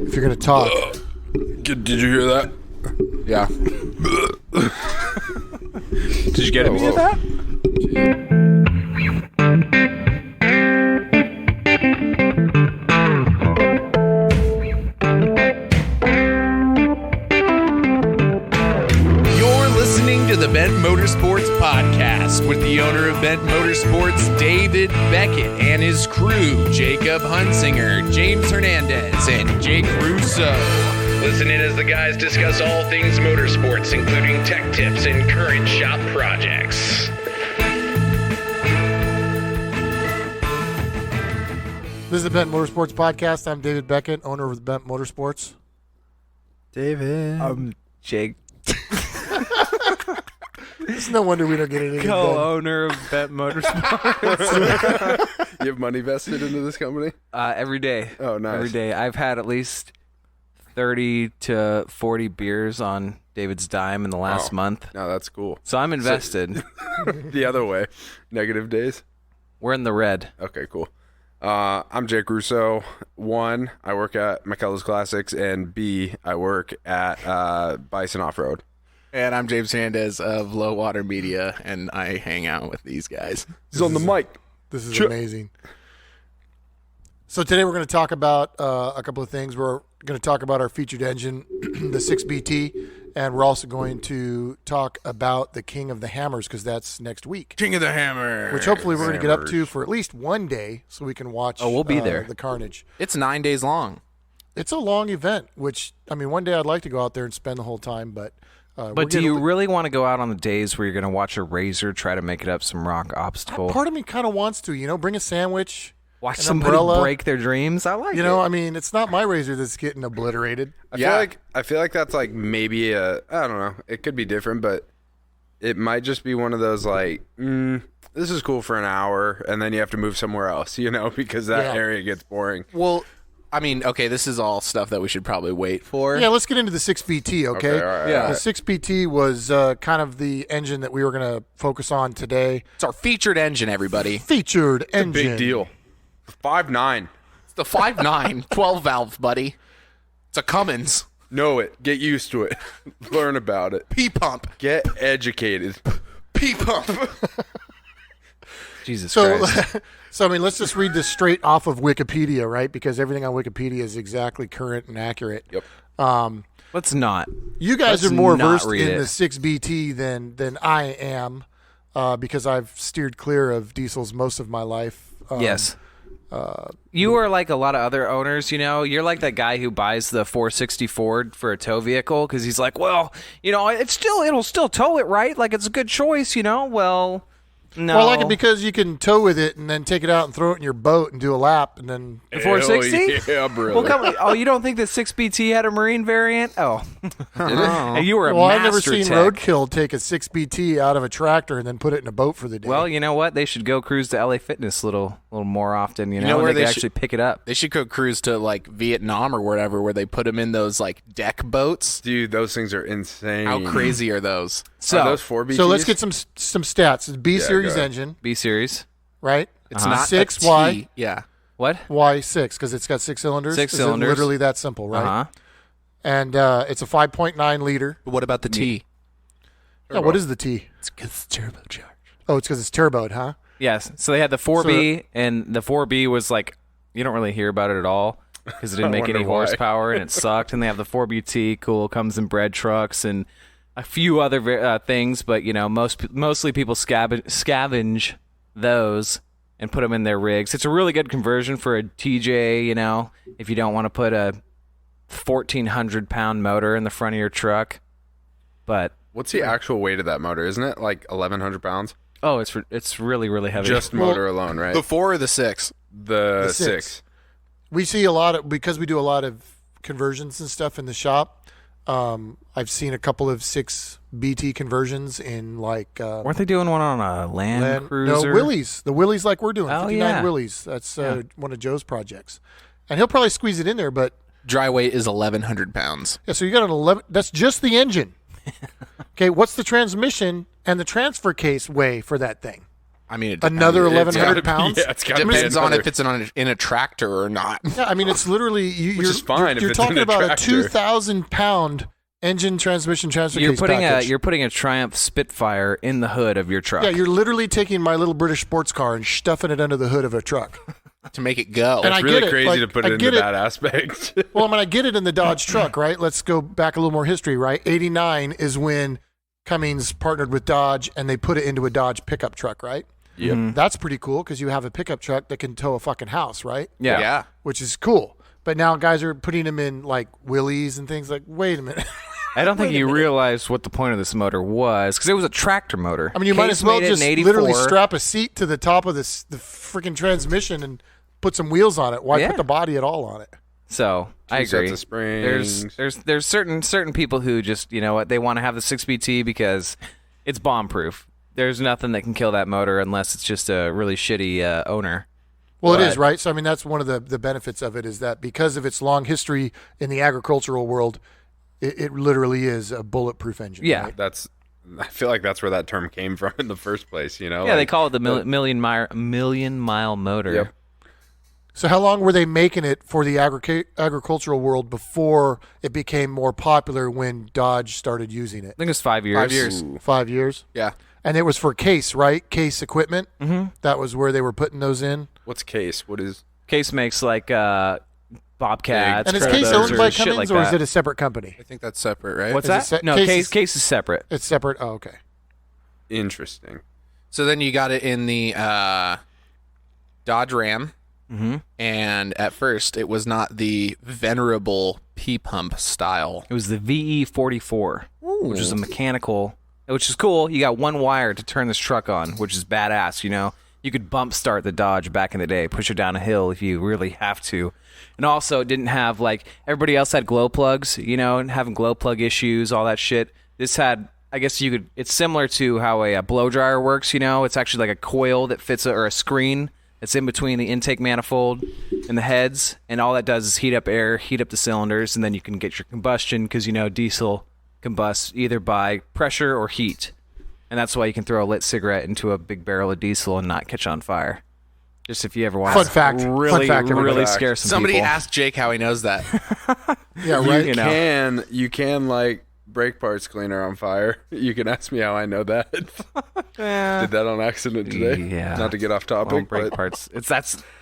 if you're going to talk. Did you hear that? Yeah. Did you get any of that? You're listening to the Bent Motorsports Podcast with the owner of Bent Motorsports, David Beckett, and his crew, Jacob Hunsinger, James Hernandez, and Jake Russo. Listen in as the guys discuss all things motorsports, including tech tips and current shop projects. This is the Bent Motorsports Podcast. I'm David Beckett, owner of the Bent Motorsports. David. I'm Jake, It's no wonder we don't get anything done. co-owner of Bet Motorsports. You have money vested into this company? Every day. Oh, nice. Every day. I've had at least 30 to 40 beers on David's dime in the last month. No, that's cool. So I'm invested. The other way. Negative days? We're in the red. Okay, cool. I'm Jake Russo. 1, I work at McKellar's Classics, and B, I work at Bison Off-Road. And I'm James Hernandez of Low Water Media, and I hang out with these guys. He's on the mic. This is amazing. So today we're going to talk about a couple of things. We're going to talk about our featured engine, the 6BT, and we're also going to talk about the King of the Hammers because that's next week, King of the Hammer. which hopefully we're going to get up to for at least one day so we can watch we'll be there. the carnage. It's 9 days long. It's a long event, which, I mean, one day I'd like to go out there and spend the whole time, but... But do you really want to go out on the days where you're going to watch a razor try to make it up some rock obstacle? Part of me kind of wants to, bring a sandwich, Watch an somebody umbrella. break their dreams? I like it. I mean, it's not my razor that's getting obliterated. I feel like that's like maybe I don't know. It could be different, but it might just be one of those like, this is cool for an hour, and then you have to move somewhere else, because that area gets boring. Well, I mean, okay, this is all stuff that we should probably wait for. Yeah, let's get into the 6BT, okay? Okay, all right. Yeah. The 6BT was kind of the engine that we were going to focus on today. It's our featured engine, everybody. Featured engine. Big deal. 5.9. It's the 5.9 12-valve, buddy. It's a Cummins. Know it. Get used to it. Learn about it. P-pump. Get educated. P-pump. Jesus So, Christ. I mean, let's just read this straight off of Wikipedia, right? Because everything on Wikipedia is exactly current and accurate. Yep. Let's not. You guys Let's are more not versed read in it. the 6BT than I am because I've steered clear of diesels most of my life. Yes. You are like a lot of other owners, You're like that guy who buys the 460 Ford for a tow vehicle because he's like, well, it'll still tow it, right? Like it's a good choice, Well, no. Well, I like it because you can tow with it and then take it out and throw it in your boat and do a lap and then... The 460? Yeah, brother. Well, come on. Oh, you don't think the 6BT had a marine variant? Oh. And you were a Well, master I've never seen tech. Roadkill take a 6BT out of a tractor and then put it in a boat for the day. Well, you know what? They should go cruise to LA Fitness a little more often, know where and they they could should- actually pick it up. They should go cruise to, like, Vietnam or whatever, where they put them in those, like, deck boats. Dude, those things are insane. How crazy are those? Are those 4BTs? So let's get some stats. It's B-Series go ahead. engine, B series. right? It's not 6Y. a T. Yeah. What? Y6 because it's got 6 cylinders. Six Is it cylinders. literally that simple, right? Uh-huh. And it's a 5.9 liter. But what about the T? Yeah, what is the T? It's because it's turbocharged. Oh, it's because it's turboed, huh? Yes. So they had the 4B, and the 4B was like, you don't really hear about it at all because it didn't make any wonder why. horsepower, and it sucked. And they have the 4BT, cool, comes in bread trucks and a few other things, but mostly people scavenge those and put them in their rigs. It's a really good conversion for a TJ, if you don't want to put a 1,400-pound motor in the front of your truck. But What's the actual weight of that motor? Isn't it like 1,100 pounds? oh, it's really, really heavy. Just motor alone, right? The 4 or the 6? The six. 6. We see a lot of, because we do a lot of conversions and stuff in the shop, I've seen a couple of 6BT conversions in like... Weren't they doing one on a Land Cruiser? No, Willys. The Willys like we're doing. Oh, 59 yeah. Willys. That's one of Joe's projects. And he'll probably squeeze it in there, but... Dry weight is 1,100 pounds. Yeah, so you got an 11... That's just the engine. Okay, what's the transmission and the transfer case weigh for that thing? I mean, it Another depends. 1,100 pounds? Yeah, it's gotta be Depends on another- if it's in a tractor or not. Yeah, I mean, it's literally you're, is fine if You're it's in talking a about tractor. a 2,000-pound engine, transmission, transfer You're case putting package. you're putting a Triumph Spitfire in the hood of your truck. Yeah, you're literally taking my little British sports car and stuffing it under the hood of a truck. To make it go. And I It's really get it. crazy Like, to put I it into get it. that aspect. Well, I mean, I get it in the Dodge truck, right? Let's go back a little more history, right? 89 is when Cummins partnered with Dodge and they put it into a Dodge pickup truck, right? Yep. That's pretty cool because you have a pickup truck that can tow a fucking house, right? yeah. Which is cool. But now guys are putting them in like Willys and things like, wait a minute. I don't think you realized what the point of this motor was because it was a tractor motor. I mean, you might Case as well made it just in 84. literally strap a seat to the top of the freaking transmission and put some wheels on it. Why Yeah. put the body at all on it? So I Two agree. sets of springs. There's certain people who just they want to have the 6BT because it's bomb proof. There's nothing that can kill that motor unless it's just a really shitty owner. Well, it But- is, right? So, I mean, that's one of the benefits of it is that because of its long history in the agricultural world, it literally is a bulletproof engine. Yeah. right? I feel like that's where that term came from in the first place. You know? Yeah, they Like, call it the million mile motor. Yep. So how long were they making it for the agricultural world before it became more popular when Dodge started using it? I think it's 5 years. 5 years. 5 years? Yeah. And it was for Case, right? Case equipment? Mm-hmm. That was where they were putting those in? What's Case? What is? Case makes like Bobcats. And is Predators, Case owned by shit Cummins like or is that. it a separate company? I think that's separate, right? What's Is that? it No, Case Case is separate. It's separate? Oh, okay. Interesting. So then you got it in the Dodge Ram. Mm-hmm. And at first, it was not the venerable P-pump style. It was the VE44, which is a mechanical, which is cool. You got one wire to turn this truck on, which is badass. You know, you could bump start the Dodge back in the day, push it down a hill if you really have to. And also, it didn't have like everybody else had glow plugs, you know, and having glow plug issues, all that shit. This had, I guess you could. It's similar to how a blow dryer works. You know, it's actually like a coil that fits or a screen. It's in between the intake manifold and the heads, and all that does is heat up air, heat up the cylinders, and then you can get your combustion because, you know, diesel combusts either by pressure or heat. And that's why you can throw a lit cigarette into a big barrel of diesel and not catch on fire. Just if you ever want Fun to fact. really, Fun fact, everybody. really scare some Somebody people. asked Jake how he knows that. Yeah, right? You know. You can like brake parts cleaner on fire. You can ask me how I know that. Did that on accident today. Yeah. Not to get off topic, Well, brake but parts.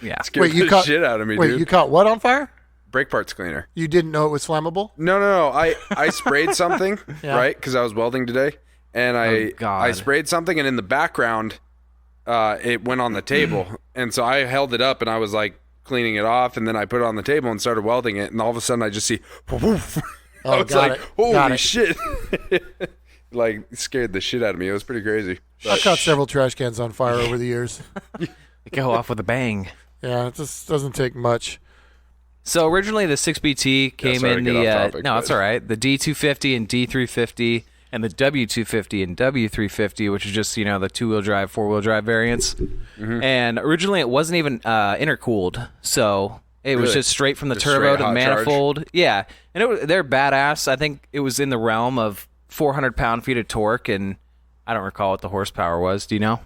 Yeah. scared you the caught shit out of me, Wait, dude. you caught what on fire? Brake parts cleaner. You didn't know it was flammable? No. I sprayed something, Yeah. right? Because I was welding today, and God. I sprayed something, and in the background, it went on the table, and so I held it up, and I was like cleaning it off, and then I put it on the table and started welding it, and all of a sudden I just see, woof. I was got like, it. Got holy it. shit! Like scared the shit out of me. It was pretty crazy. I caught several trash cans on fire over the years. They go off with a bang. Yeah, it just doesn't take much. So originally the 6BT came sorry in to the get off topic, no, but- it's all right. The D250 and D350 and the W250 and W350, which is just, you know, the 2-wheel drive, 4-wheel drive variants. Mm-hmm. And originally it wasn't even intercooled, so it was Really? just straight from the Just turbo straight to the hot manifold. Yeah, and they're badass. I think it was in the realm of 400 pound-feet of torque, and I don't recall what the horsepower was. Do you know?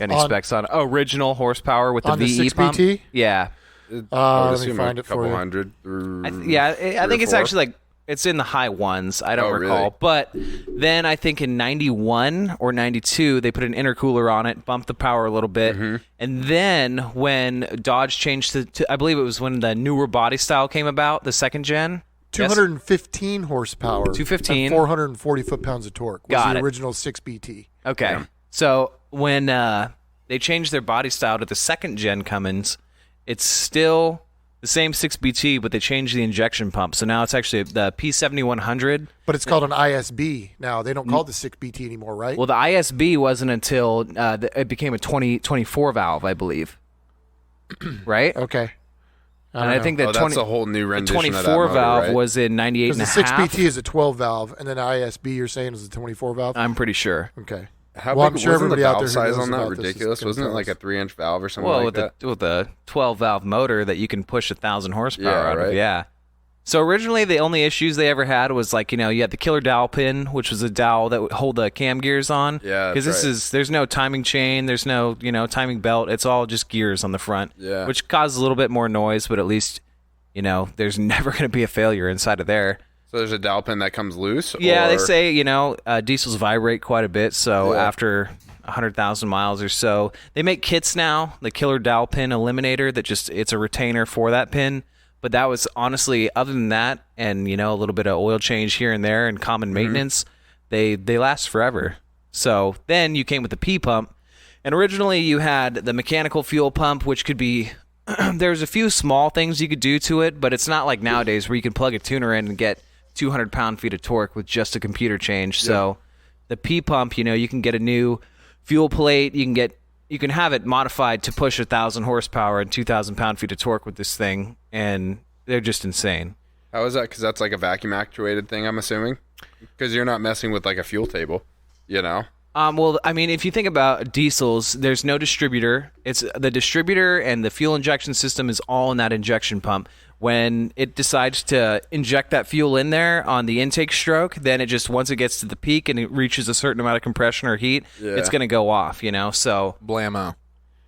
Any On- specs on original horsepower with the On the VE pump? 6BT? Yeah. I would Let me assume find a it couple for you. hundred. I think it's actually like it's in the high ones. I don't Oh, recall. really? But then I think in 91 or 92 they put an intercooler on it, bumped the power a little bit. Mm-hmm. And then when Dodge changed to I believe it was when the newer body style came about, the second gen. Yes? 215 horsepower. 215. And 440 foot-pounds of torque was Got the it. original 6BT. Okay. So when they changed their body style to the second gen Cummins, it's still the same 6BT, but they changed the injection pump. So now it's actually the P7100. But it's called an ISB now. They don't call it the 6BT anymore, right? Well, the ISB wasn't until it became a 24 valve, I believe. Right? Okay. And I think that that's a whole new the rendition of that 24 motor, valve right? was in 98 and a Because the half. 6BT is a 12 valve, and then ISB you're saying is a 24 valve? I'm pretty sure. Okay. How Well, big I'm sure wasn't everybody the out valve there who size knows on that about this is ridiculous? gonna Wasn't it tell like us. a 3-inch valve or something Well, like that? with a 12 valve motor that you can push 1,000 horsepower Yeah, out of, right. yeah. So originally, the only issues they ever had was like, you had the killer dowel pin, which was a dowel that would hold the cam gears on. Yeah, because there's no timing chain, there's no timing belt. It's all just gears on the front. Yeah. Which causes a little bit more noise, but at least there's never going to be a failure inside of there. So there's a dowel pin that comes loose? Yeah, or? they say diesels vibrate quite a bit. So Yeah. after 100,000 miles or so, they make kits now. The killer dowel pin eliminator it's a retainer for that pin. But that was honestly, other than that, and a little bit of oil change here and there and common maintenance, they last forever. So then you came with the P pump, and originally you had the mechanical fuel pump, which could be there's a few small things you could do to it, but it's not like nowadays where you can plug a tuner in and get 200 pound-feet of torque with just a computer change. Yeah. So the P pump, you can get a new fuel plate, you can have it modified to push 1,000 horsepower and 2,000 pound-feet of torque with this thing, and they're just insane. How is that? Because that's like a vacuum actuated thing, I'm assuming? Because you're not messing with like a fuel table, Well, I mean, if you think about diesels, there's no distributor. It's the distributor and the fuel injection system is all in that injection pump. When it decides to inject that fuel in there on the intake stroke, then it just, once it gets to the peak and it reaches a certain amount of compression or heat, it's going to go off, So Blammo.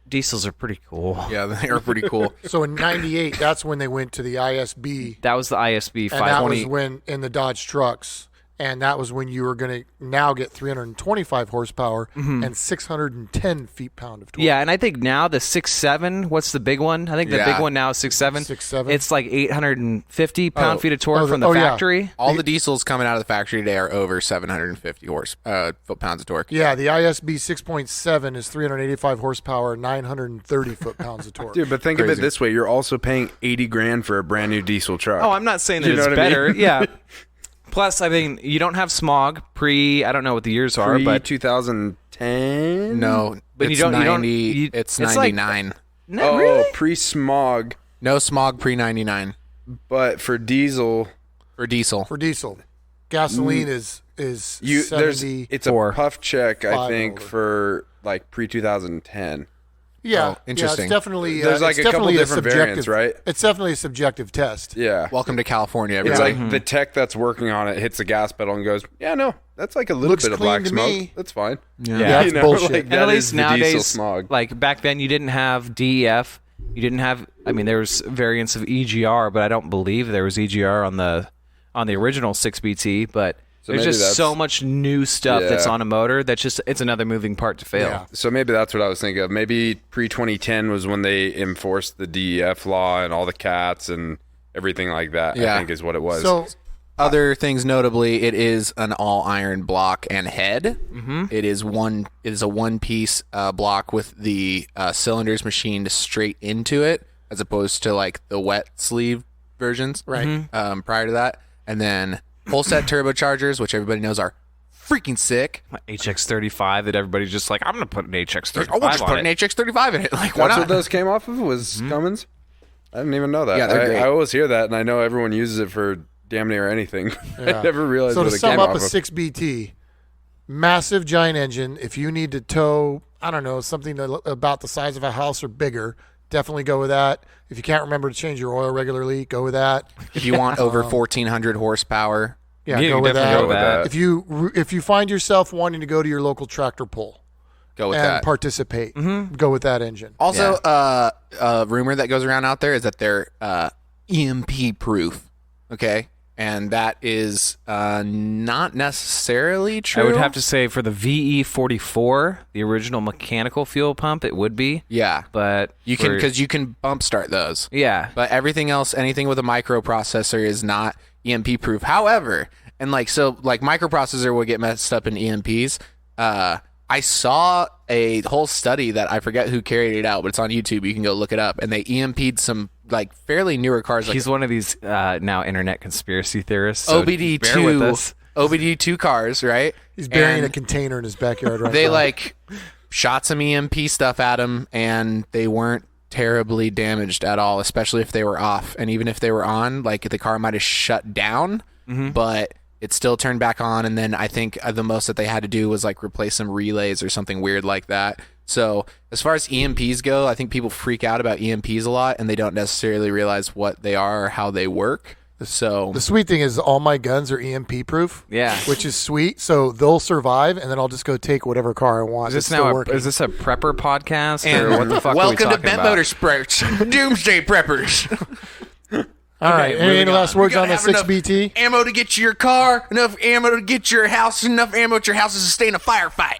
diesels are pretty cool. Yeah, they are pretty cool. So in '98, that's when they went to the ISB, That was the ISB and that 520. was when in the Dodge trucks, and that was when you were going to now get 325 horsepower and 610 feet-pound of torque. Yeah, and I think now the 6.7, what's the big one? I think the big one now is 6.7. 6.7. It's like 850 pound-feet of torque from the factory. All the diesels coming out of the factory today are over 750 foot-pounds of torque. Yeah, the ISB 6.7 is 385 horsepower, 930 foot-pounds of torque. Dude, but think of it this way. You're also paying $80,000 for a brand new diesel truck. Oh, I'm not saying that You know it's what I mean? better. Yeah. Plus, I mean, you don't have smog I don't know what the years are, but 2010? No, But it's you don't- 90. it's It's like- 99. no, Oh, really? pre-smog, No smog pre-99 but for diesel, for diesel. For diesel, gasoline is there's 70. it's a puff check, I five think, over. for like pre-2010. Yeah, interesting. Yeah, it's definitely There's like it's a couple definitely different variants, subjective, right? It's definitely a subjective test. Yeah. Welcome to California, It's everybody. like the tech that's working on it hits the gas pedal and goes, yeah, no, that's like a little Looks bit of clean black to smoke. me. That's fine. Yeah. That's bullshit. Like, And that at is least the diesel nowadays, smog. like back then, you didn't have DEF. You didn't have. I mean, there was variants of EGR, but I don't believe there was EGR on the original 6BT. But So there's maybe just that's- so much new stuff that's Yeah. on a motor that's just it's another moving part to fail. Yeah. So maybe that's what I was thinking of. Maybe pre-2010 was when they enforced the DEF law and all the cats and everything like that, Yeah. I think is what it was. So Other things notably, it is an all iron block and head. Mm-hmm. It is a one piece block with the cylinders machined straight into it, as opposed to like the wet sleeve versions. Right. Prior to that, and then full set turbochargers, which everybody knows are freaking sick. HX35 that everybody's just like, I'm gonna put an HX35 Oh, we'll just on put it. an HX35 in it. Like, why That's not? what those came off of, was Cummins? I didn't even know that. Yeah, they're great. I always hear that, and I know everyone uses it for damn near anything. Yeah. I never realized So what to it sum came up off a of. 6BT, massive giant engine. If you need to tow, I don't know, something about the size of a house or bigger, definitely go with that. If you can't remember to change your oil regularly, go with that. If you want over 1,400 horsepower, Yeah, You go can with definitely that. go with that. If you find yourself wanting to go to your local tractor pull go with and that. participate, go with that engine. Also, a rumor that goes around out there is that they're EMP proof. Okay, and that is not necessarily true. I would have to say for the VE44, the original mechanical fuel pump, it would be. Yeah, But you can for- because you can bump start those. yeah. But everything else, anything with a microprocessor, is not EMP proof. However, and like microprocessor will get messed up in EMPs. I saw a whole study that I forget who carried it out, but it's on YouTube. You can go look it up. And they EMP'd some like fairly newer cars, like He's one of these now internet conspiracy theorists. So bear with OBD2, us. OBD2 cars, right? He's burying And a container in his backyard right They now. like shot some EMP stuff at them, and they weren't terribly damaged at all, especially if they were off. And even if they were on, like the car might have shut down, but it still turned back on. And then I think the most that they had to do was like replace some relays or something weird like that. So as far as EMPs go, I think people freak out about EMPs a lot, and they don't necessarily realize what they are or how they work. So The sweet thing is all my guns are EMP proof. Yeah. Which is sweet. So they'll survive, and then I'll just go take whatever car I want. Is this It's still now? working. Is this a prepper podcast, and or what the fuck? welcome are we to talking Bent about? Motorsports, Doomsday Preppers. all right. moving Any last on. words You on the gotta have 6BT? ammo to get to your car, enough ammo to get to your house, enough ammo at your house to sustain a firefight.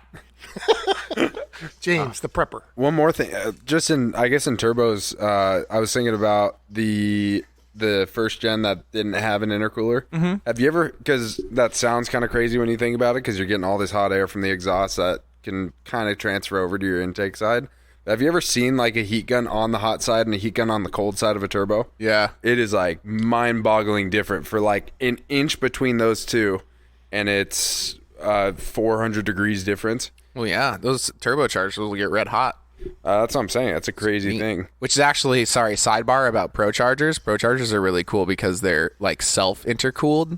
James, the prepper. One more thing, just in turbos, I was thinking about the first gen that didn't have an intercooler. Mm-hmm. Have you ever? Because that sounds kind of crazy when you think about it, because you're getting all this hot air from the exhaust that can kind of transfer over to your intake side. Have you ever seen like a heat gun on the hot side and a heat gun on the cold side of a turbo? Yeah. It is like mind-boggling different for like an inch between those two, and it's 400 degrees difference. Well, yeah, those turbochargers will get red hot. That's what I'm saying. That's a crazy thing. Which is actually, sidebar about Pro Chargers. Pro Chargers are really cool because they're like self-intercooled.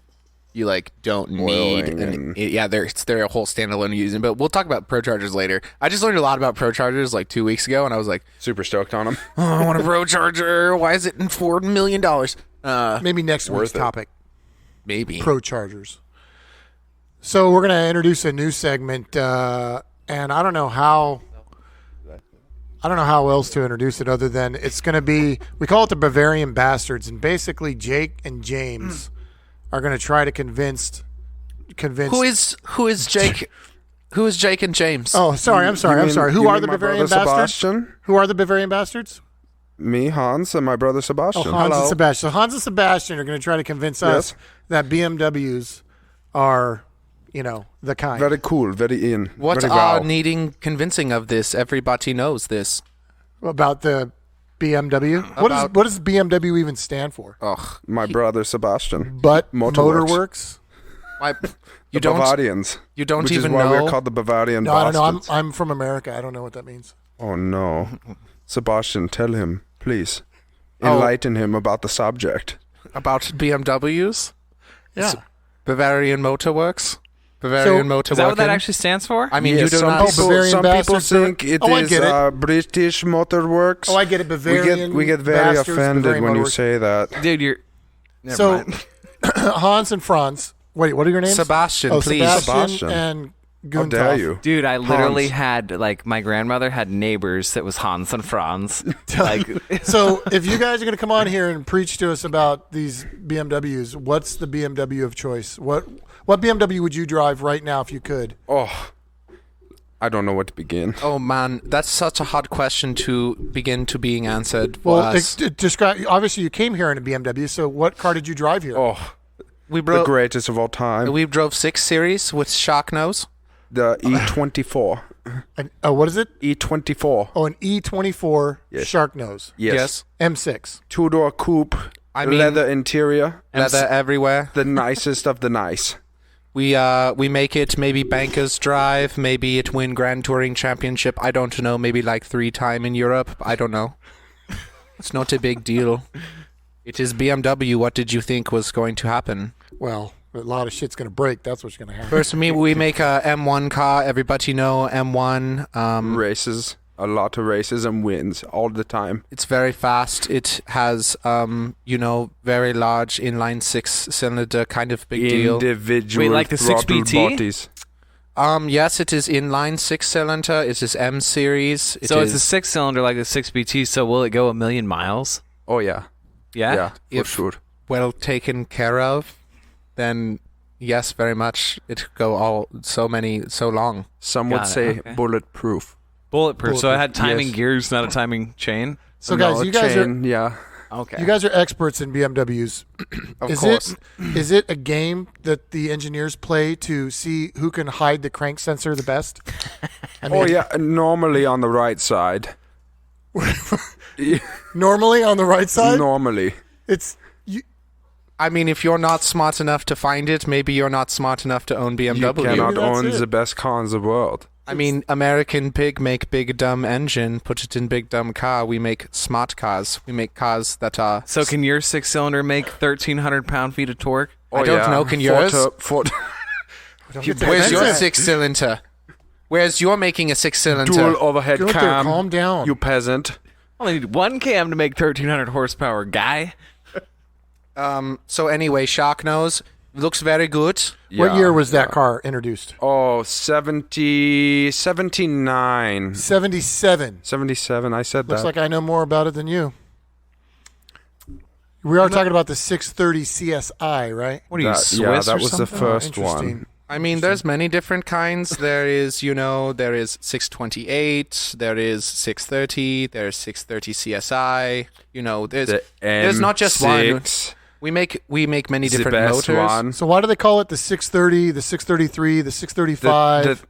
You like don't need they're a whole standalone using. But we'll talk about Pro Chargers later. I just learned a lot about Pro Chargers like 2 weeks ago, and I was like, Super stoked on them. oh, I want a Pro Charger. Why is it in $4 million? Maybe next week's worth it. topic. Maybe. Pro Chargers. So we're going to introduce a new segment, and I don't know how else to introduce it other than it's going to be, we call it the Bavarian Bastards, and basically Jake and James are going to try to convince. Who is Jake? Who is Jake and James? Oh, sorry. I'm sorry. Who are the Bavarian Bastards? Sebastian? Who are the Bavarian Bastards? Me, Hans, and my brother Sebastian. Oh, Hans and Sebastian. So Hans and Sebastian are going to try to convince us that BMWs are, the kind. Very cool, very in. What very are wow. needing convincing of this? Everybody knows this. About the BMW. What does BMW even stand for? Ugh. My brother Sebastian. But Motorworks. Motorworks. You The don't. Bavarians. You don't which even is why know. we're called the Bavarian No, I don't know. Bastards. I'm from America. I don't know what that means. Oh no, Sebastian, tell him, please. Oh. Enlighten him about the subject. About BMWs? Yeah. Bavarian Motorworks? Bavarian Motorworks. Is that what that actually stands for? I mean, Yes, you do some not. people, Bavarian some people Bastards think it I is get it. British Motorworks. Oh, I get it. Bavarian. we get very Bastards, offended Bavarian when you Motorworks. say that. Dude, you're. So, Hans and Franz. Wait, what are your names? Sebastian, Oh, please. Sebastian and How Gunther. dare you? Dude, I literally Hans. had like my grandmother had neighbors that was Hans and Franz. Like, So, if you guys are going to come on here and preach to us about these BMWs, what's the BMW of choice? What BMW would you drive right now if you could? Oh, I don't know what to begin. Oh man, that's such a hard question to begin to being answered for Well, us. describe. Obviously, you came here in a BMW. So, what car did you drive here? Oh, We the greatest of all time. We drove 6 Series with shock nose. The E24. What is it? E24. Oh, an E24 Yes. Shark Nose Yes. M6. Two-door coupe. I mean- leather interior. Leather everywhere. The nicest of the nice. We make it maybe Bankers Drive, maybe it win Grand Touring Championship. I don't know, maybe like 3 times in Europe. I don't know. It's not a big deal. It is BMW. What did you think was going to happen? Well, a lot of shit's gonna break. That's what's gonna happen. First, we make a M1 car. Everybody know M1. Races. A lot of races and wins all the time. It's very fast. It has, very large inline 6-cylinder, kind of big deal. Individual Wait, like the throttle 6BT? bodies. Yes, it is inline 6-cylinder. It is M series. so it's a 6-cylinder like the 6BT. So will it go 1,000,000 miles? Oh, yeah. Yeah. Yeah, for If- sure. well taken care of, then yes, very much. It go so long. Some Got would it, say okay. bulletproof. Bulletproof. So it had timing Yes. gears, not a timing chain. So, No, guys, you guys chain, yeah. Okay. you guys are experts in BMWs. Of is course. is it a game that the engineers play to see who can hide the crank sensor the best? I Oh, yeah. Normally on the right side. Normally on the right side, Normally. it's you, I mean, if you're not smart enough to find it, maybe you're not smart enough to own You BMW. cannot That's own it. the best car in the world. I mean, American Pig make big dumb engine, put it in big dumb car. We make smart cars. We make cars that are. So can your 6-cylinder make 1,300 pound-feet of torque? I don't know, can yours? don't get Where's your defensive. 6-cylinder? Where's your making a 6-cylinder? Dual overhead Gunther, cam. calm down. You peasant. I only need one cam to make 1,300 horsepower, guy. So anyway, Shark Nose looks very good. What year was that car introduced? Oh, 79. 77. 77, I said Looks that. like I know more about it than you. We are talking about the 630 CSI, right? What are you, That- Swiss yeah, that or was the something? first Interesting. one. I mean, there's many different kinds. There is 628, there is 630, there's 630 CSI. There's not just one. M6, We make many the different best motors. one. So why do they call it the 630, the 633, the 635?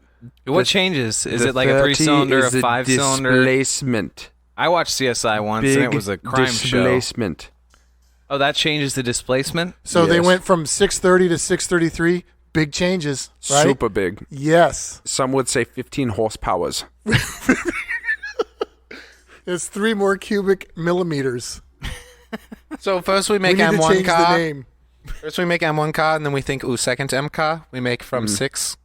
What changes? Is the it like a 30 3-cylinder, a is the 5-cylinder? Displacement. I watched CSI once, and it was a crime show. displacement. Oh, that changes the displacement? So they Yes. went from 630 to 633. Big changes, right? Super big. Yes. Some would say 15 horsepowers. It's 3 more cubic millimeters. So first we We make need to M1 change the car. name. First we make M1 car, and then we think, second M car. We make from 6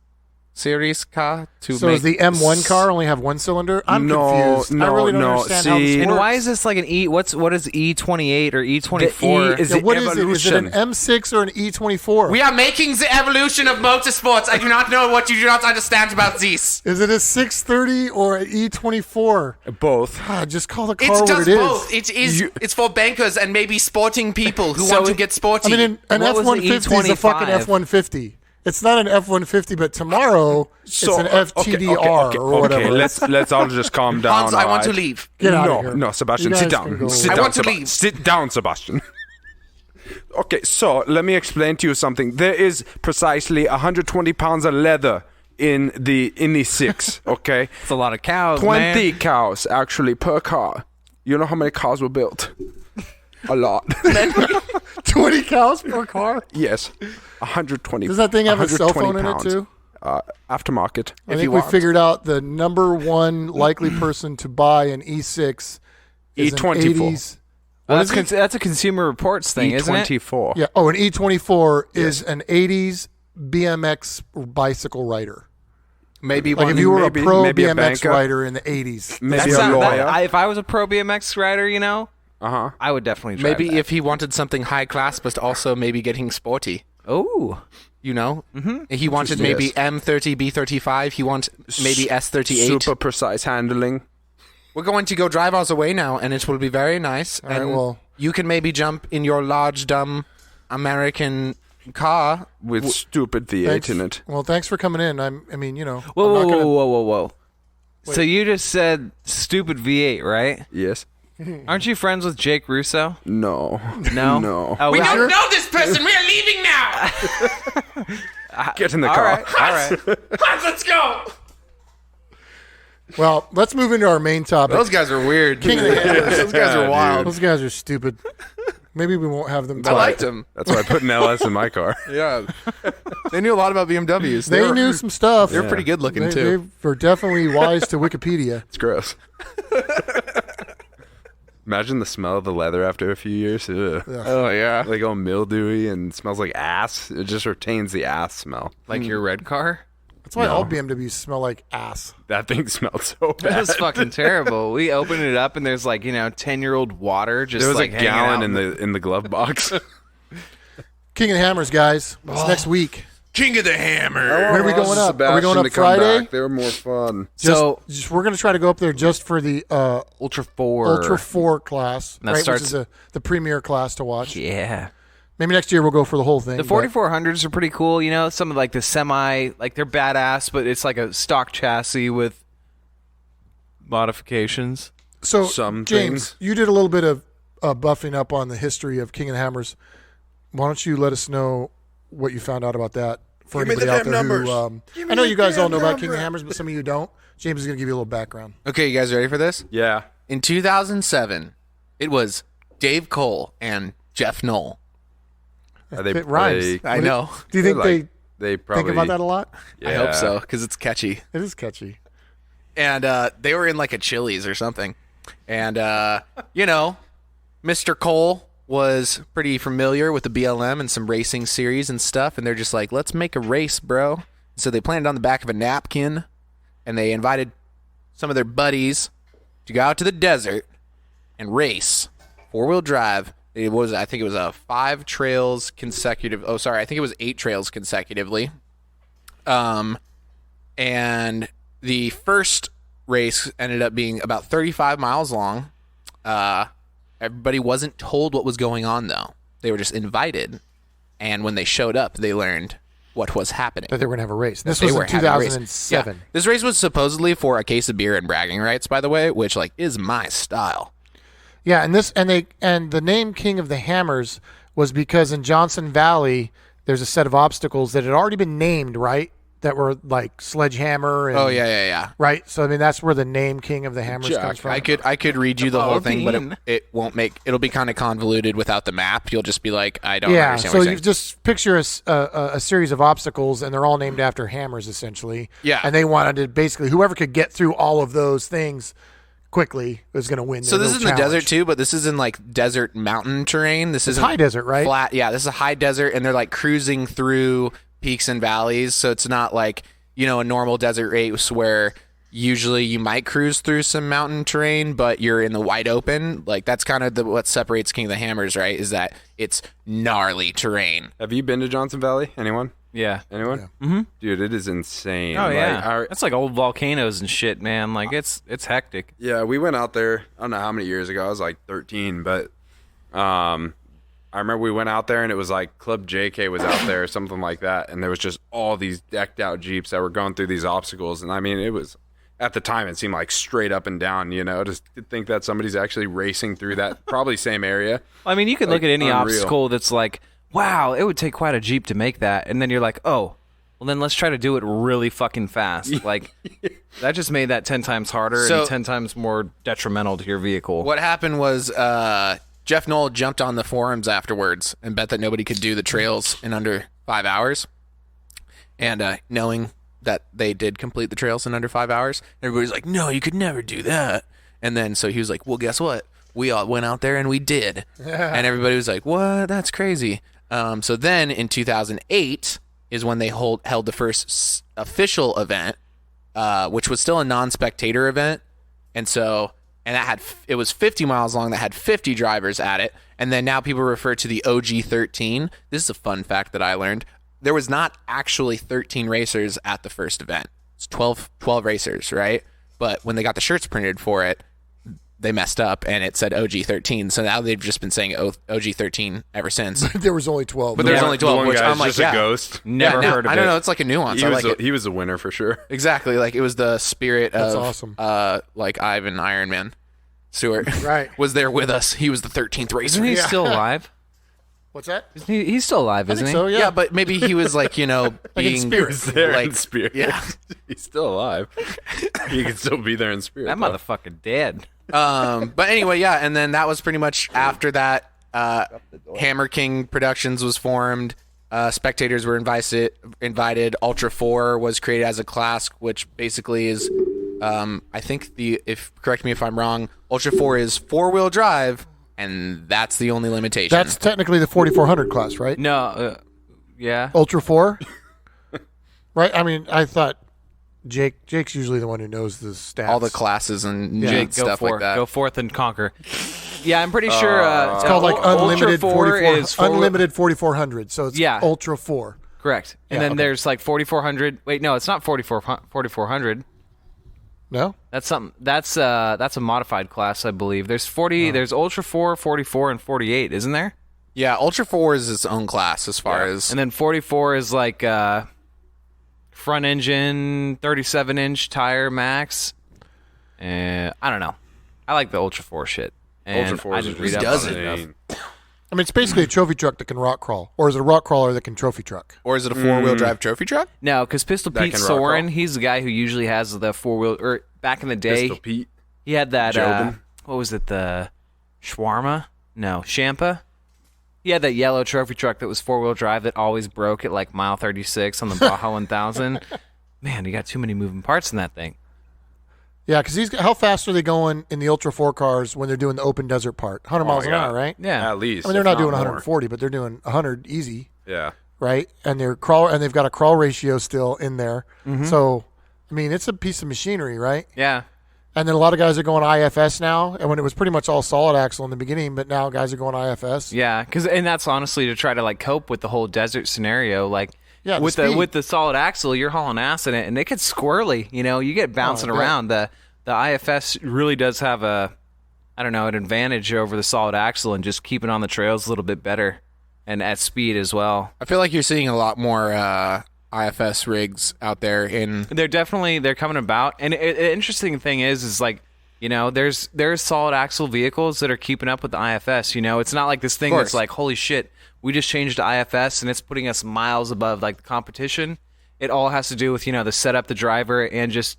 series car to So make does the M1 car only have 1 cylinder? I'm confused. I really don't understand how this see- works. And why is this like an E? What is E28 or E24? The E is Yeah, the what is it? Is it evolution. an M6 or an E24? We are making the evolution of motorsports. I do not know what you do not understand about this. Is it a 630 or an E24? Both. God, just call the car It's what just it is. both. It's for bankers and maybe sporting people who want to get sporty. I mean, an What was the F-150 is a fucking E25? F-150. It's not an F-150, but tomorrow it's an FTDR or whatever. Okay, let's all just calm down. Hans, I want to alright? leave. Get out no, of here. no, Sebastian, You sit guys can down. go Sit away. down, I want to leave. Sit down, Sebastian. Okay, so let me explain to you something. There is precisely 120 pounds of leather in the 6. Okay, It's a lot of cows, 20 man. cows actually per car. You know how many cars were built? A lot. 20 cows per car? Yes, 120. Does that thing have a cell 120 phone in it pounds. too? Aftermarket. I think we figured out the number one likely person to buy an E6 is an E24. 80s. That's a Consumer Reports thing, isn't it? E24. Yeah. Oh, an E24 is an 80s BMX bicycle rider. Maybe Like one. if you were maybe- a pro maybe a BMX banker. rider in the 80s. Maybe That's a not- lawyer. if I was a pro BMX rider, Uh-huh. I would definitely drive Maybe that. if he wanted something high class, but also maybe getting sporty. Oh. He wanted maybe Yes. M30, B35. He wants maybe S38. Super precise handling. We're going to go drive ours away now, and it will be very nice. right, and well- you can maybe jump in your large, dumb American car. With stupid V8 Thanks. in it. Well, thanks for coming in. Whoa, I'm not Whoa, gonna, whoa. So you just said stupid V8, right? Yes. Aren't you friends with Jake Russo? No. No? No. Oh, We well, don't know this person. We are leaving now. Get in the all car. right, all right. Hans, let's go. Well, let's move into our main topic. Those guys are weird. King of the Hammers. Those guys are wild. Those guys are stupid. Maybe we won't have them I talk. liked them. That's why I put an LS in my car. Yeah. They knew a lot about BMWs. They knew some stuff. They're pretty good looking, too. They were definitely wise to Wikipedia. It's gross. Imagine the smell of the leather after a few years. Ugh. Oh, yeah. Like all mildewy and smells like ass. It just retains the ass smell. Like your red car? That's why all BMWs smell like ass. That thing smelled so bad. That was fucking terrible. We opened it up and there's like, 10-year-old water just There was like a hanging gallon out. in the glove box. King of the Hammers, guys. It's next week. King of the Hammer. When are we going up? Are we going up Sebastian to come Friday? back. They were more fun. We're going to try to go up there just for the Ultra 4. Ultra 4 class, That right? starts- Which is the premier class to watch. Yeah. Maybe next year we'll go for the whole thing. The but- 4400s are pretty cool, some of like the semi, like they're badass, but it's like a stock chassis with modifications. So, Some James, things. you did a little bit of buffing up on the history of King of the Hammers. Why don't you let us know what you found out about that for anybody out there who... I know you guys all know about King of the Hammers, but some of you don't. James is going to give you a little background. Okay, you guys ready for this? Yeah. In 2007, it was Dave Cole and Jeff Knoll. It rhymes. I know. Do you think They they probably think about that a lot? Yeah. I hope so, because it's catchy. It is catchy. And they were in like a Chili's or something. And, Mr. Cole was pretty familiar with the BLM and some racing series and stuff. And they're just like, let's make a race, bro. So they planned it on the back of a napkin. And they invited some of their buddies to go out to the desert and race 4-wheel drive I think it was 5 trails consecutive. Oh, sorry, I think it was 8 trails consecutively. And the first race ended up being about 35 miles long. Everybody wasn't told what was going on, though. They were just invited. And when they showed up, they learned what was happening. That they were going to have a race. This They was were in having a race. 2007. Yeah. This race was supposedly for a case of beer and bragging rights, by the way, which like is my style. Yeah, and the name King of the Hammers was because in Johnson Valley there's a set of obstacles that had already been named, right? That were like Sledgehammer and Yeah. right. So I mean that's where the name King of the Hammers comes from. I could read you the whole thing, but it won't make it'll be kind of convoluted without the map. You'll just be like, I don't understand so what you're you saying. just picture a series of obstacles, and they're all named after hammers, essentially. Yeah. And they wanted to basically whoever could get through all of those things quickly was going to win. So this is in the challenge. desert too, but this is in like desert mountain terrain. This is high desert, right? Flat. Yeah, this is a high desert, and they're like cruising through peaks and valleys. So it's not like a normal desert race where usually you might cruise through some mountain terrain, but you're in the wide open. Like that's kind of what separates King of the Hammers, right? Is that it's gnarly terrain. Have you been to Johnson Valley? Anyone? Yeah. Anyone? Yeah. Mm-hmm. Dude, it is insane. Oh, Like, yeah. That's like old volcanoes and shit, man. Like, it's hectic. yeah, we went out there, I don't know how many years ago. I was like 13, but I remember we went out there and it was like Club JK was out there or something like that. And there was just all these decked out Jeeps that were going through these obstacles. And I mean, it was, at the time, it seemed like straight up and down, just to think that somebody's actually racing through that probably same area. I mean, you could look at any unreal. obstacle that's like, wow, it would take quite a Jeep to make that. And then you're like, oh, well, then let's try to do it really fucking fast. Like, that just made that 10 times harder and 10 times more detrimental to your vehicle. What happened was Jeff Knoll jumped on the forums afterwards and bet that nobody could do the trails in under 5 hours. And knowing that they did complete the trails in under 5 hours, everybody's like, no, you could never do that. And then so he was like, well, guess what? We all went out there and we did. And everybody was like, what? That's crazy. So then in 2008 is when they held the first official event, which was still a non-spectator event. And it was 50 miles long that had 50 drivers at it. And then now people refer to the OG13. This is a fun fact that I learned. There was not actually 13 racers at the first event. It's 12 racers, right? But when they got the shirts printed for it, they messed up and it said OG13. So now they've just been saying OG13 ever since. There was only 12. But there's only 12, which I'm like, just a ghost. Never heard of it. I don't know. It's like a nuance. I like it. He was a winner for sure. Exactly. Like it was the spirit That's of awesome. like Ivan Iron Man. Stewart Right. was there with us. He was the 13th racer. Isn't he still alive? What's that? He's still alive, I isn't think he? so, Yeah, but maybe he was like, in being spirit. He's there like, in spirit. Yeah. He's still alive. He can still be there in spirit. That though. motherfucker dead. But anyway, yeah, and then that was pretty much after that. Hammer King Productions was formed. Spectators were invited. Ultra 4 was created as a class, which basically is, I think correct me if I'm wrong, Ultra 4 is 4-wheel drive, and that's the only limitation. That's technically the 4400 class, right? No, yeah. Ultra 4? Right? I mean, I thought Jake's usually the one who knows the stats. all the classes and Jake, go stuff like that. Go forth and conquer. Yeah, I'm pretty sure. It's called like unlimited 44 unlimited 4400. So it's Ultra 4. Correct. And then there's like 4400. Wait, no, it's not 4400. No? That's something. That's a modified class, I believe. There's 40. There's Ultra 4, 44, and 48, isn't there? Yeah, Ultra 4 is its own class as far as. And then 44 is like front engine, 37-inch tire max. I don't know. I like the Ultra 4 shit. And Ultra 4 I is just just read up on it. insane. I mean, it's basically a trophy truck that can rock crawl. Or is it a rock crawler that can trophy truck? Or is it a 4-wheel drive trophy truck? No, because Pistol That Pete can rock Soren, roll. he's the guy who usually has the 4-wheel. Or back in the day, Pistol Pete. he had that. Jobin. What was it? The Shawarma? No, Champa. He had that yellow trophy truck that was 4-wheel drive that always broke at like mile 36 on the Baja 1000. Man, you got too many moving parts in that thing. Yeah, because how fast are they going in the Ultra 4 cars when they're doing the open desert part? 100 miles an God. hour, right? Yeah. At least. I mean, they're if not doing more. 140, but they're doing 100 easy, Yeah. right? And they've got a crawl ratio still in there. So, I mean, it's a piece of machinery, right? Yeah. And then a lot of guys are going IFS now, and when it was pretty much all solid axle in the beginning, but now guys are going IFS. Yeah, and that's honestly to try to like cope with the whole desert scenario. Like with the solid axle, you're hauling ass in it, and it gets squirrely. You get bouncing around. The IFS really does have an advantage over the solid axle, and just keeping on the trails a little bit better, and at speed as well. I feel like you're seeing a lot more IFS rigs out there they're coming about. And the interesting thing is like, there's solid axle vehicles that are keeping up with the IFS. It's not like this thing that's like, holy shit, we just changed to IFS and it's putting us miles above like the competition. It all has to do with, the setup, the driver, and just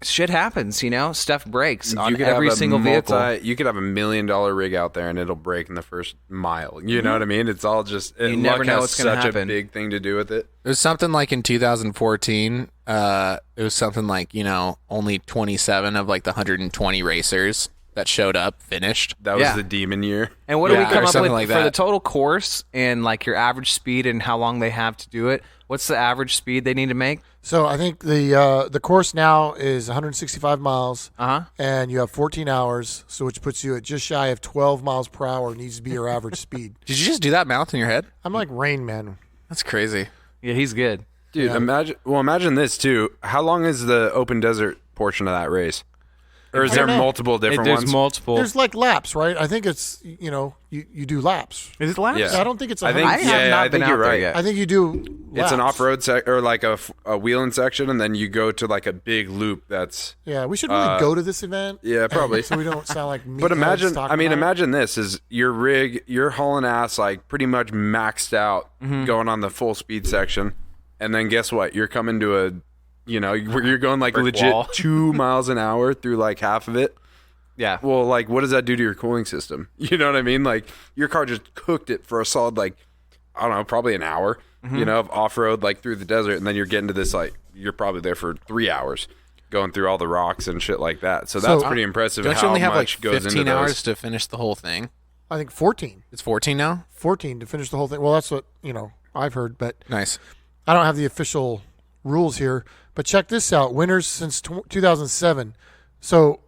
shit happens, stuff breaks on every single vehicle. You could have $1 million rig out there and it'll break in the first mile. You know what I mean? It's all just, you never know what's going to happen. Such a big thing to do with it. It was something like in 2014, it was something like, only 27 of like the 120 racers that showed up finished. That was the demon year. And what do we come up with like for the total course and like your average speed and how long they have to do it? What's the average speed they need to make? So I think the course now is 165 miles, and you have 14 hours, so which puts you at just shy of 12 miles per hour needs to be your average speed. Did you just do that math in your head? I'm like Rain Man. That's crazy. Yeah, he's good. Dude, imagine this too. How long is the open desert portion of that race? Or is there multiple different ones? There's multiple. There's like laps, right? I think it's, you do laps. Is it laps? Yeah. I don't think it's I think you're right. I think you do laps. It's an off-road or like a wheeling section, and then you go to like a big loop that's... Yeah, we should really go to this event. Yeah, probably. So we don't sound like me. But imagine this is your rig, you're hauling ass like pretty much maxed out going on the full speed section. And then guess what? You're coming to a... you're going like legit 2 miles an hour through like half of it. Yeah. Well, like, what does that do to your cooling system? You know what I mean? Like, your car just cooked it for a solid, like, I don't know, probably an hour, of off-road, like, through the desert. And then you're getting to this, like, you're probably there for 3 hours going through all the rocks and shit like that. So that's pretty impressive. Don't you only have like goes 15 into hours to finish the whole thing? I think 14. It's 14 now? 14 to finish the whole thing. Well, that's what, I've heard, but Nice. I don't have the official rules here. But check this out. Winners since 2007. So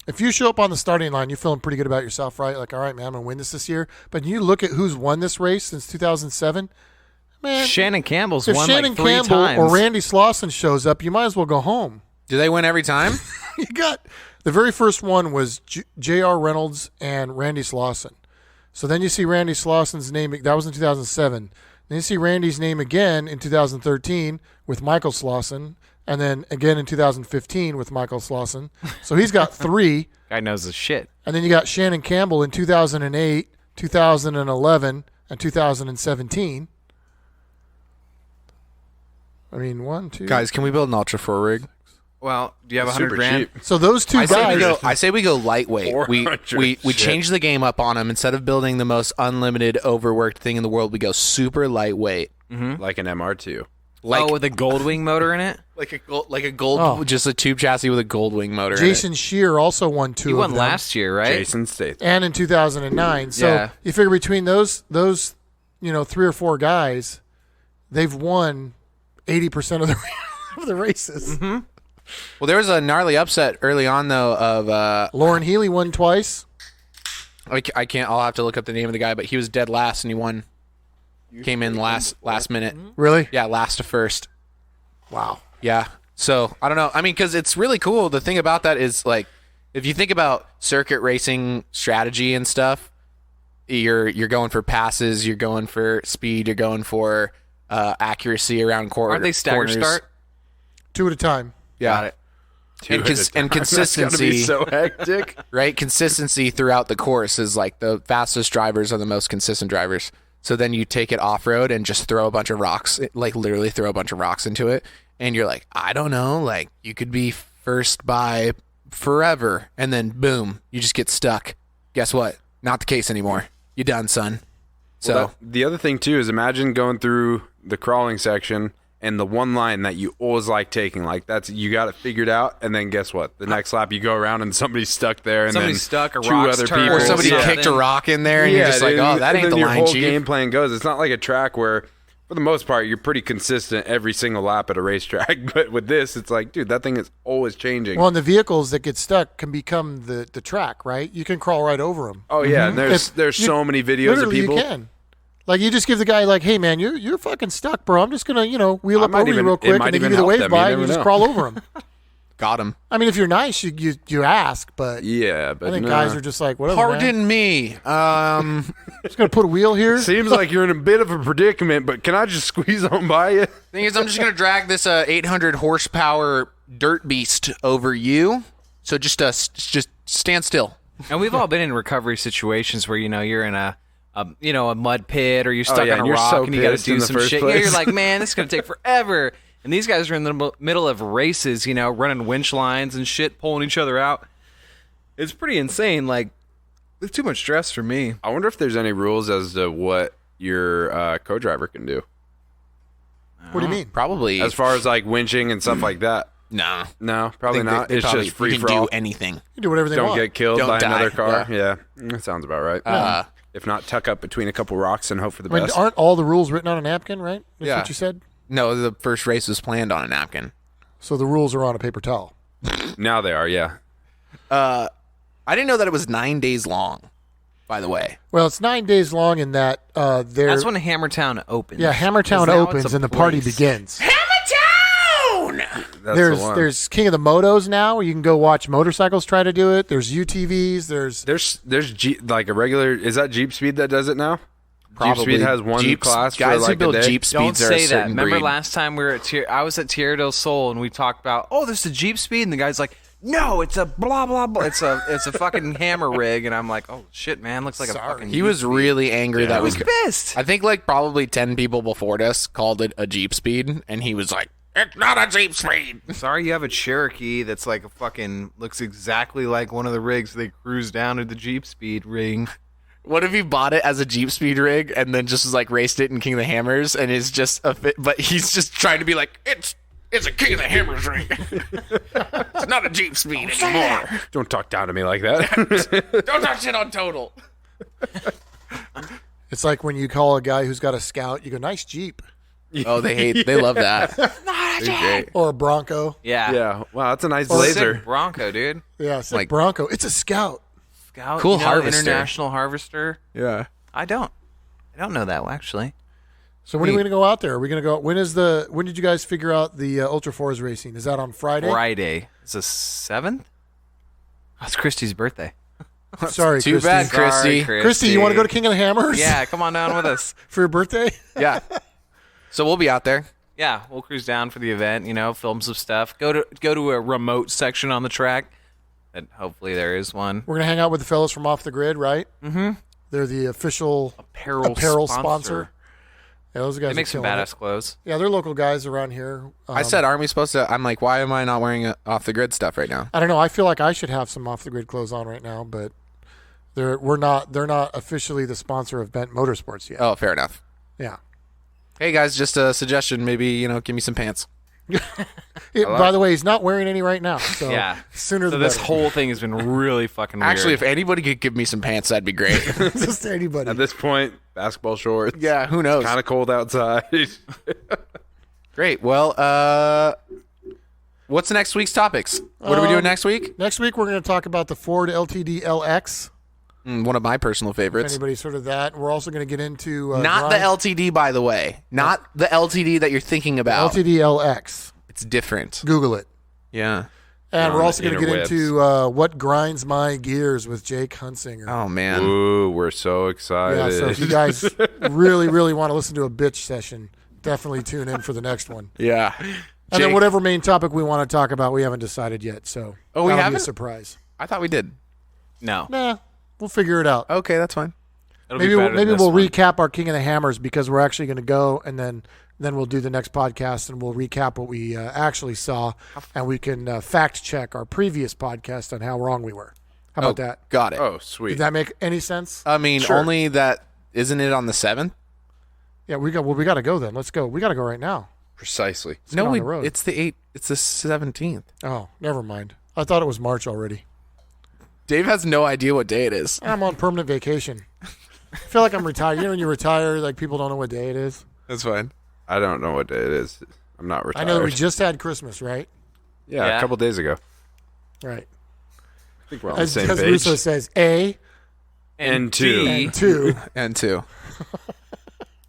if you show up on the starting line, you're feeling pretty good about yourself, right? Like, all right, man, I'm going to win this year. But you look at who's won this race since 2007. Man, Shannon Campbell's if won Shannon like 3 Campbell times. or Randy Slauson shows up, you might as well go home. Do they win every time? You got the very first one was J.R. Reynolds and Randy Slauson. So then you see Randy Slauson's name. That was in 2007. Then you see Randy's name again in 2013 with Michael Slauson, and then again in 2015 with Michael Slauson. So he's got 3. Guy knows his shit. And then you got Shannon Campbell in 2008, 2011, and 2017. I mean, 1, 2. Guys, can we build an Ultra 4 rig? Well, do you have Super $100,000? cheap. So those two guys. I say we go lightweight. We 400 change the game up on them. Instead of building the most unlimited, overworked thing in the world, we go super lightweight. Like an MR2. Like, with a Goldwing motor in it? like a gold, just a tube chassis with a Goldwing motor. Jason Shear also won 2 He of won them. last year, right? Jason Statham. And in 2009. So Yeah. you figure between those 3 or 4 guys, they've won 80% of the races. Well, there was a gnarly upset early on though of Lauren Healy won twice. I can't. I'll have to look up the name of the guy, but he was dead last and he won. Came in last minute. Really? Yeah, last to first. Wow. Yeah. So I don't know. I mean, because it's really cool. The thing about that is like, if you think about circuit racing strategy and stuff, you're going for passes, you're going for speed, you're going for accuracy around corners. Aren't they stagger start? 2 at a time. Yeah. Got it. And consistency. That's gotta be so hectic. Right? Consistency throughout the course is like the fastest drivers are the most consistent drivers. So then you take it off-road and just throw a bunch of rocks, like literally throw a bunch of rocks into it. And you're like, I don't know, like you could be first by forever. And then boom, you just get stuck. Guess what? Not the case anymore. You done, son. So Well, the other thing too is imagine going through the crawling section and the one line that you always like taking, like that's you got it figured out, and then guess what? The next lap you go around and somebody's stuck there, and Somebody's then stuck, a 2 rock's other turned, people, or somebody Yeah. kicked a rock in there, and you're just like, dude, oh, that and ain't then the your line, whole chief. game plan goes. It's not like a track where For the most part, you're pretty consistent every single lap at a racetrack. But with this, it's like, dude, that thing is always changing. Well, and the vehicles that get stuck can become the track, right? You can crawl right over them. Oh yeah, and there's so many videos of people. You can. Like, you just give the guy, like, hey, man, you're fucking stuck, bro. I'm just going to, wheel up over you real quick, and they give you the wave by, and you just crawl over him. Got him. I mean, if you're nice, you ask, but Yeah, but I think guys are just like, whatever, Pardon man. me. Just going to put a wheel here. Seems like you're in a bit of a predicament, but can I just squeeze on by you? Thing is, I'm just gonna drag this 800 horsepower dirt beast over you. So just stand still. And we've all been in recovery situations where you're in a mud pit, or you're stuck on a you're rock, so and you got to pissed in do the some first shit. place. Yeah, you're like, man, this is gonna take forever. And these guys are in the middle of races, running winch lines and shit, pulling each other out. It's pretty insane. Like, it's too much stress for me. I wonder if there's any rules as to what your co-driver can do, What do you mean? Probably. as far as like winching and stuff like that. No. No, probably not. It's just free for do all. anything. You can do whatever they Don't want. get killed Don't by die. another car. Yeah, that sounds about right. If not, tuck up between a couple rocks and hope for the I mean, best. aren't all the rules written on a napkin, right? That's Yeah. what you said? No, the first race was planned on a napkin. So the rules are on a paper towel. Now they are, yeah. I didn't know that it was 9 days long, by the way. Well, it's 9 days long in that That's when Hammertown opens. Yeah, Hammertown 'Cause now opens it's a and the party place. begins. Hammertown! That's the one. There's King of the Motos now, where you can go watch motorcycles try to do it. There's UTVs. There's like a regular. Is that Jeep Speed that does it now? Probably. Jeep Speed has one Jeeps, class guys for like who build a day. Jeep Don't Speeds are a say that. certain Remember breed. last time I was at Tierra del Sol, and we talked about, this is a Jeep Speed, and the guy's like, no, it's a blah blah blah. It's a fucking hammer rig, and I'm like, oh shit, man, looks like a fucking. He was really angry that I was pissed. I think like probably 10 people before us called it a Jeep Speed, and he was like, it's not a Jeep Speed. Sorry, you have a Cherokee that's like a fucking looks exactly like one of the rigs they cruise down to the Jeep Speed ring. What if he bought it as a Jeep Speed rig and then just like raced it in King of the Hammers and is just a fit, but he's just trying to be like, it's a King of the Hammers rig. It's not a Jeep Speed anymore. Don't talk down to me like that. Don't touch it on total. It's like when you call a guy who's got a Scout, you go, nice Jeep. Oh, they love that. They're great. Or a Bronco. Yeah, Yeah, wow, that's a nice Sick laser. Bronco, dude. Yeah, it's like Like- Bronco. It's a Scout. Scout, Cool harvester. International Harvester. Yeah. I don't know that actually. So when are we going to go out there? Are we going to go? When did you guys figure out the Ultra 4s racing? Is that on Friday? Friday. It's the 7th. Oh, it's Christy's birthday. Sorry, Too Christy. bad, Christy. Sorry, Christy, you want to go to King of the Hammers? Yeah, come on down with us. For your birthday? Yeah. So we'll be out there. Yeah, we'll cruise down for the event. Film some stuff. Go to a remote section on the track. And hopefully there is one. We're going to hang out with the fellas from Off the Grid, right? Mm-hmm. They're the official Apparel sponsor. Yeah, those guys They make some killing badass it. clothes. Yeah, they're local guys around here. I said, aren't we supposed to? I'm like, why am I not wearing off the grid stuff right now? I don't know. I feel like I should have some Off the Grid clothes on right now, but they're not officially the sponsor of Bent Motorsports yet. Oh, fair enough. Yeah. Hey guys, just a suggestion. Maybe give me some pants. By the way, he's not wearing any right now. So Yeah. sooner So the this better. whole thing has been really fucking weird. Actually, if anybody could give me some pants, that'd be great. Just anybody. At this point, basketball shorts. Yeah, who knows? Kind of cold outside. Great. Well, what's next week's topics? What are we doing next week? Next week we're going to talk about the Ford LTD LX. One of my personal If favorites. anybody's heard of that, we're also going to get into Not the LTD, by the way. Not the LTD that you're thinking about. LTD LX. It's different. Google it. Yeah. And On we're the also going to get interwebs. into what grinds my gears with Jake Hunsinger. Oh man. Ooh, we're so excited. Yeah, so if you guys really, really want to listen to a bitch session, definitely tune in for the next one. Yeah. And Jake- then whatever main topic we want to talk about, we haven't decided yet. So Oh, we that'll be haven't? a surprise. I thought we did. no. Nah, we'll figure it out. Okay, that's fine. It'll be Maybe better than this we'll one. recap our King of the Hammers because we're actually going to go and then we'll do the next podcast and we'll recap what we actually saw and we can fact check our previous podcast on how wrong we were. How about that? Got it. Oh, Did sweet. that make any sense? I mean, Sure. only that isn't it on the 7th? Yeah, we got to go then. Let's go. We got to go right now. Precisely. Let's get on No, the road. it's the 8th. It's the 17th. Oh, never mind. I thought it was March already. Dave has no idea what day it is. I'm on permanent vacation. I feel like I'm retired. You know when you retire, like people don't know what day it is. That's fine. I don't know what day it is. I'm not retired. I know we just had Christmas, right? Yeah, a couple days ago. Right. I think we're on the same Because page. Russo says A and two. and 2. And 2. All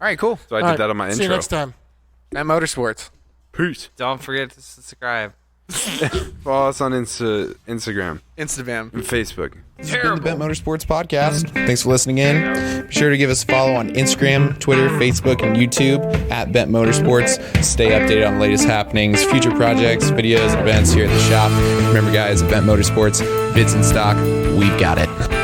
right, cool. So I All did right, that on my See intro. you next time. And Motorsports. Peace. Don't forget to subscribe. Follow us on Instagram Instagram. and Facebook. This has been the Bent Motorsports Podcast. Thanks for listening in. Be sure to give us a follow on Instagram, Twitter, Facebook, and YouTube at Bent Motorsports. Stay updated on the latest happenings, future projects, videos, and events here at the shop. Remember, guys, at Bent Motorsports, bids in stock, we've got it.